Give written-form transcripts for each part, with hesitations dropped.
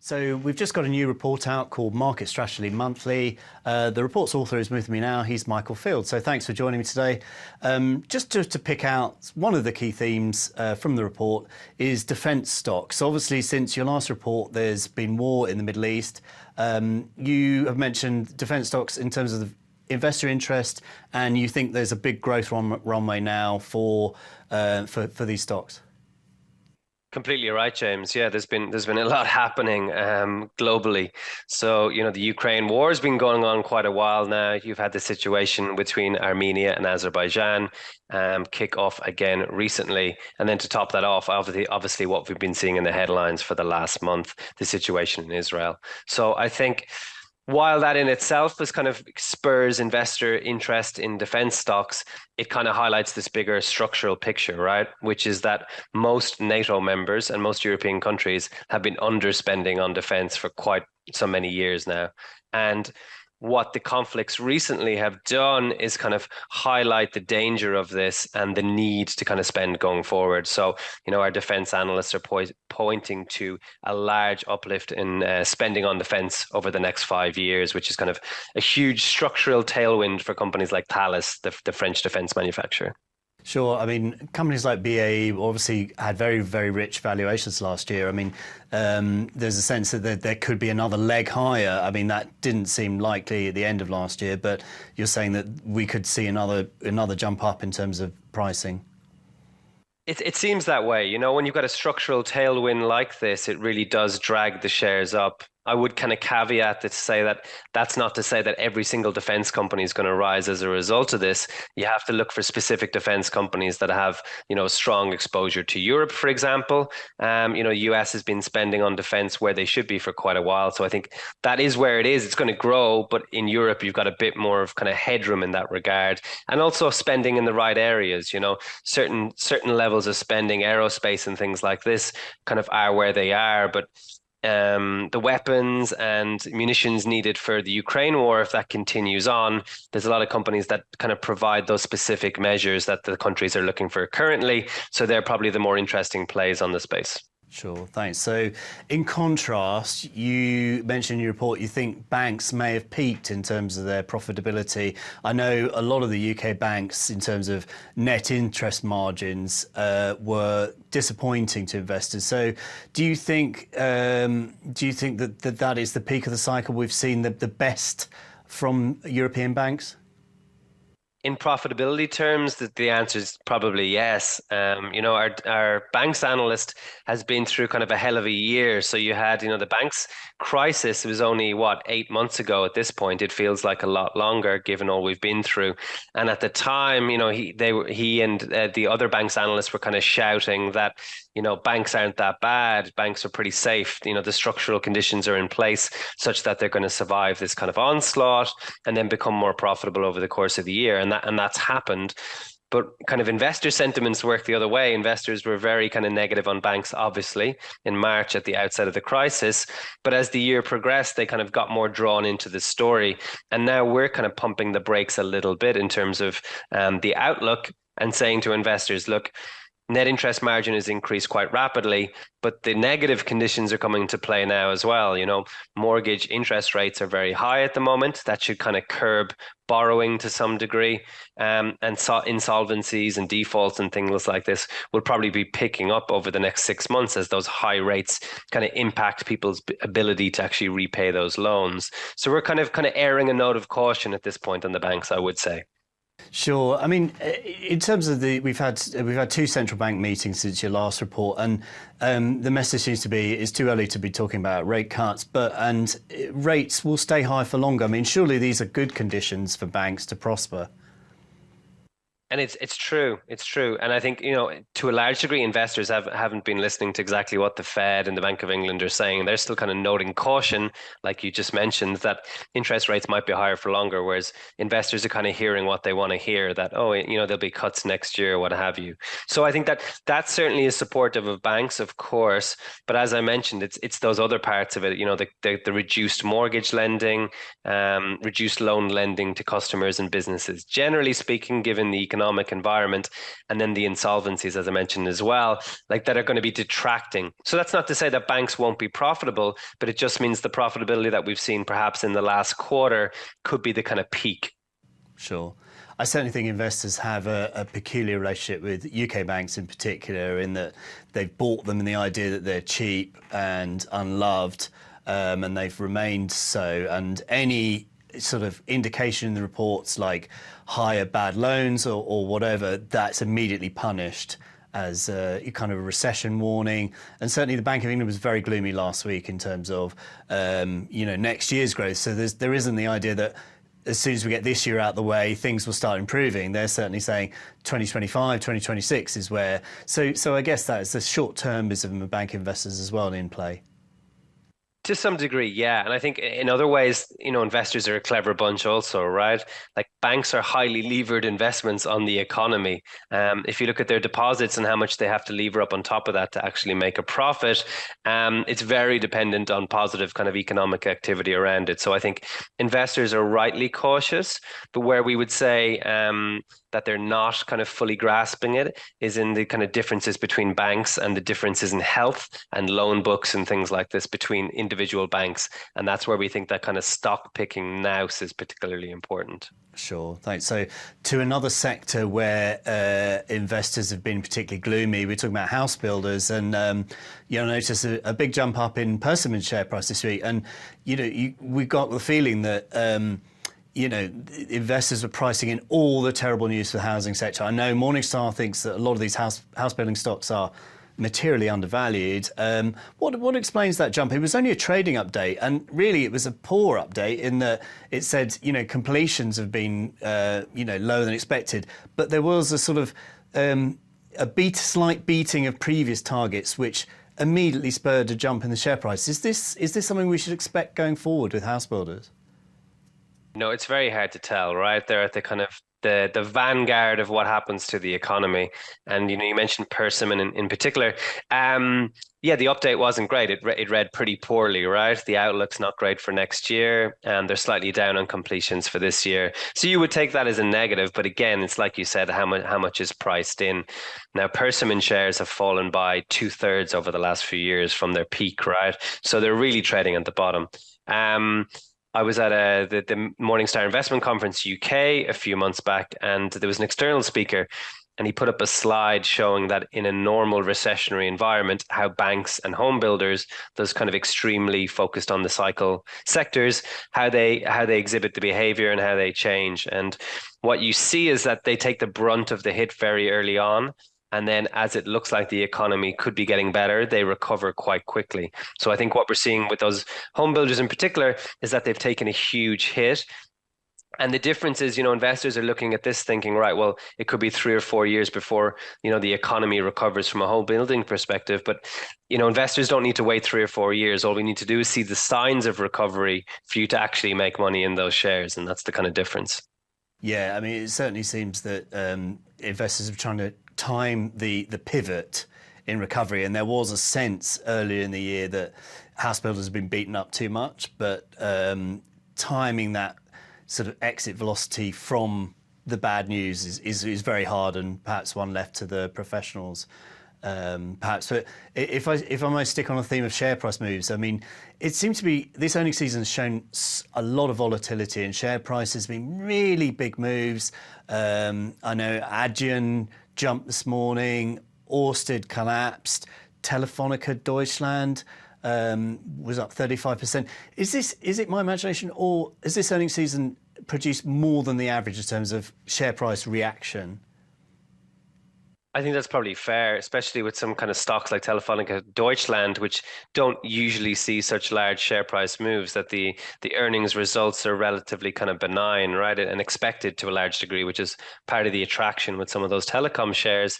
So we've just got a new report out called Market Strategy Monthly. The report's author is with me now. He's Michael Field. So thanks for joining me today. Just to pick out one of the key themes from the report is defence stocks. Obviously, since your last report, there's been war in the Middle East. You have mentioned defence stocks in terms of the investor interest, and you think there's a big growth runway now for these stocks. Completely right, James. Yeah, there's been a lot happening globally. So, the Ukraine war has been going on quite a while now. You've had the situation between Armenia and Azerbaijan kick off again recently. And then to top that off, obviously what we've been seeing in the headlines for the last month, the situation in Israel. So I think while that in itself is kind of spurs investor interest in defense stocks, it kind of highlights this bigger structural picture, right? Which is that most NATO members and most European countries have been underspending on defense for quite so many years now. And what the conflicts recently have done is kind of highlight the danger of this and the need to kind of spend going forward. So, our defense analysts are pointing to a large uplift in spending on defense over the next 5 years, which is kind of a huge structural tailwind for companies like Thales, the French defense manufacturer. Sure. I mean, companies like BAE obviously had very, very rich valuations last year. I mean, there's a sense that there could be another leg higher. I mean, that didn't seem likely at the end of last year, but you're saying that we could see another jump up in terms of pricing. It seems that way. When you've got a structural tailwind like this, it really does drag the shares up. I would kind of caveat to say that that's not to say that every single defense company is going to rise as a result of this. You have to look for specific defense companies that have, strong exposure to Europe, for example. US has been spending on defense where they should be for quite a while. So I think that is where it is. It's going to grow, but in Europe, you've got a bit more of kind of headroom in that regard. And also spending in the right areas, certain levels of spending, aerospace and things like this kind of are where they are. But the weapons and munitions needed for the Ukraine war, if that continues on, there's a lot of companies that kind of provide those specific measures that the countries are looking for currently. So they're probably the more interesting plays on the space. Sure, thanks. So in contrast, you mentioned in your report you think banks may have peaked in terms of their profitability. I know a lot of the UK banks, in terms of net interest margins, were disappointing to investors. So do you think that is the peak of the cycle? We've seen the best from European banks? In profitability terms, the answer is probably yes. Our banks analyst has been through kind of a hell of a year. So you had, the banks crisis was only 8 months ago at this point. It feels like a lot longer given all we've been through. And at the time, he and the other banks analysts were kind of shouting that, banks aren't that bad. Banks are pretty safe. The structural conditions are in place such that they're going to survive this kind of onslaught and then become more profitable over the course of the year. And that's happened. But kind of investor sentiments work the other way. Investors were very kind of negative on banks, obviously, in March at the outset of the crisis. But as the year progressed, they kind of got more drawn into the story. And now we're kind of pumping the brakes a little bit in terms of the outlook and saying to investors, look, net interest margin has increased quite rapidly, but the negative conditions are coming to play now as well. Mortgage interest rates are very high at the moment. That should kind of curb borrowing to some degree. And insolvencies and defaults and things like this will probably be picking up over the next 6 months as those high rates kind of impact people's ability to actually repay those loans. So we're kind of airing a note of caution at this point on the banks, I would say. Sure. I mean, in terms of we've had two central bank meetings since your last report, and the message seems to be it's too early to be talking about rate cuts, and rates will stay high for longer. I mean, surely these are good conditions for banks to prosper. And it's true. And I think, to a large degree, investors haven't been listening to exactly what the Fed and the Bank of England are saying. They're still kind of noting caution, like you just mentioned, that interest rates might be higher for longer, whereas investors are kind of hearing what they want to hear, that, there'll be cuts next year, what have you. So I think that certainly is supportive of banks, of course. But as I mentioned, it's those other parts of it, the reduced mortgage lending, reduced loan lending to customers and businesses. Generally speaking, given the economic environment, and then the insolvencies, as I mentioned as well, like that are going to be detracting. So that's not to say that banks won't be profitable, but it just means the profitability that we've seen perhaps in the last quarter could be the kind of peak. Sure. I certainly think investors have a peculiar relationship with UK banks in particular, in that they've bought them in the idea that they're cheap and unloved, and they've remained so. And any sort of indication in the reports like higher bad loans or whatever, that's immediately punished as a kind of a recession warning. And certainly the Bank of England was very gloomy last week in terms of next year's growth. So there isn't the idea that as soon as we get this year out the way, things will start improving. They're certainly saying 2025, 2026 is where. So I guess that is the short-termism of bank investors as well in play. To some degree, yeah. And I think in other ways, investors are a clever bunch also, right? Like banks are highly levered investments on the economy. If you look at their deposits and how much they have to lever up on top of that to actually make a profit, it's very dependent on positive kind of economic activity around it. So I think investors are rightly cautious, but where we would say that they're not kind of fully grasping it is in the kind of differences between banks and the differences in health and loan books and things like this between individual banks. And that's where we think that kind of stock picking nous is particularly important. Sure, thanks. So to another sector where investors have been particularly gloomy, we're talking about house builders, and you'll notice a big jump up in Persimmon share price this week. And, we got the feeling that investors were pricing in all the terrible news for the housing sector. I know Morningstar thinks that a lot of these house building stocks are materially undervalued. What explains that jump? It was only a trading update, and really it was a poor update in that it said, completions have been, lower than expected, but there was a sort of slight beating of previous targets, which immediately spurred a jump in the share price. Is this something we should expect going forward with house builders? No, it's very hard to tell, right? They're at the kind of the vanguard of what happens to the economy. And, you mentioned Persimmon in particular. The update wasn't great. It read pretty poorly, right? The outlook's not great for next year, and they're slightly down on completions for this year. So you would take that as a negative. But again, it's like you said, how much is priced in. Now, Persimmon shares have fallen by 2/3 over the last few years from their peak, right? So they're really trading at the bottom. I was at the Morningstar Investment Conference UK a few months back, and there was an external speaker, and he put up a slide showing that in a normal recessionary environment, how banks and home builders, those kind of extremely focused on the cycle sectors, how they exhibit the behavior and how they change. And what you see is that they take the brunt of the hit very early on. And then as it looks like the economy could be getting better, they recover quite quickly. So I think what we're seeing with those home builders in particular is that they've taken a huge hit. And the difference is, investors are looking at this thinking, right, well, it could be 3 or 4 years before, the economy recovers from a home building perspective. But, investors don't need to wait 3 or 4 years. All we need to do is see the signs of recovery for you to actually make money in those shares. And that's the kind of difference. Yeah, I mean, it certainly seems that investors are trying to time the pivot in recovery, and there was a sense earlier in the year that house builders have been beaten up too much, but timing that sort of exit velocity from the bad news is very hard, and perhaps one left to the professionals. Perhaps, but if I might stick on a theme of share price moves, I mean, it seems to be this earnings season has shown a lot of volatility in share prices, been really big moves. I know Adyen jumped this morning, Orsted collapsed, Telefonica Deutschland was up 35%. Is it my imagination, or has this earnings season produced more than the average in terms of share price reaction? I think that's probably fair, especially with some kind of stocks like Telefonica Deutschland, which don't usually see such large share price moves, that the earnings results are relatively kind of benign, right? And expected to a large degree, which is part of the attraction with some of those telecom shares.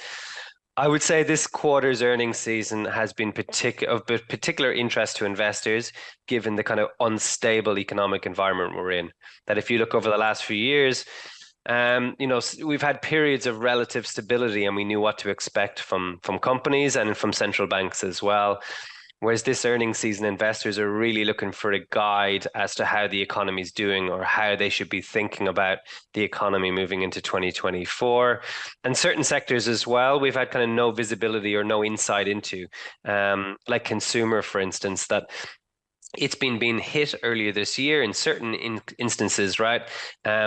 I would say this quarter's earnings season has been of particular interest to investors, given the kind of unstable economic environment we're in. That if you look over the last few years, we've had periods of relative stability, and we knew what to expect from companies and from central banks as well. Whereas this earnings season, investors are really looking for a guide as to how the economy is doing or how they should be thinking about the economy moving into 2024. And certain sectors as well, we've had kind of no visibility or no insight into, like consumer, for instance, that it's been being hit earlier this year in certain instances, right?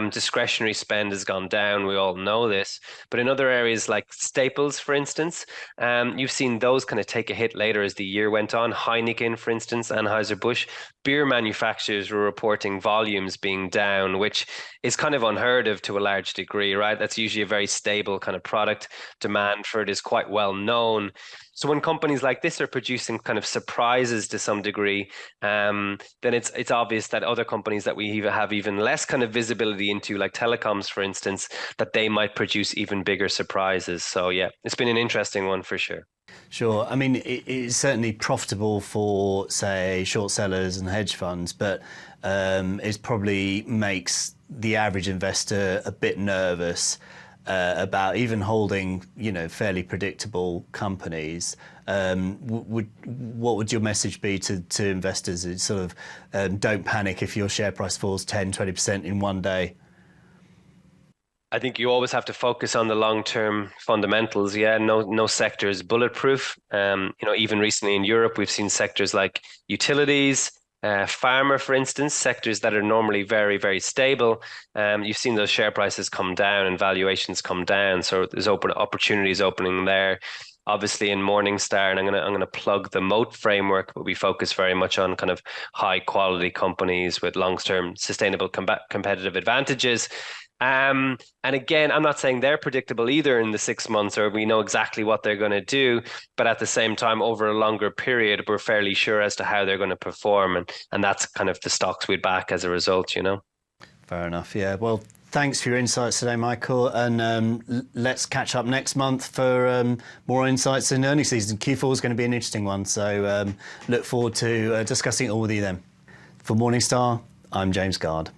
Discretionary spend has gone down. We all know this. But in other areas like staples, for instance, you've seen those kind of take a hit later as the year went on. Heineken, for instance, Anheuser-Busch, beer manufacturers were reporting volumes being down, which is kind of unheard of to a large degree, right? That's usually a very stable kind of product. Demand for it is quite well known. So when companies like this are producing kind of surprises to some degree, then it's obvious that other companies that we even have even less kind of visibility into, like telecoms, for instance, that they might produce even bigger surprises. So yeah, it's been an interesting one for sure. Sure. I mean, it's certainly profitable for, say, short sellers and hedge funds, but it probably makes the average investor a bit nervous about even holding, fairly predictable companies. What would your message be to investors? It's sort of don't panic if your share price falls 10, 20% in one day. I think you always have to focus on the long-term fundamentals. Yeah, no sector is bulletproof. Even recently in Europe, we've seen sectors like utilities, pharma, for instance, sectors that are normally very, very stable. You've seen those share prices come down and valuations come down. So there's opportunities opening there. Obviously in Morningstar, and I'm gonna plug the Moat framework, but we focus very much on kind of high quality companies with long-term sustainable competitive advantages. And again, I'm not saying they're predictable either in the 6 months or we know exactly what they're going to do, but at the same time, over a longer period, we're fairly sure as to how they're going to perform. And that's kind of the stocks we'd back as a result, Fair enough. Yeah. Well, thanks for your insights today, Michael. And let's catch up next month for more insights in earnings season. Q4 is going to be an interesting one. So look forward to discussing it all with you then. For Morningstar, I'm James Gard.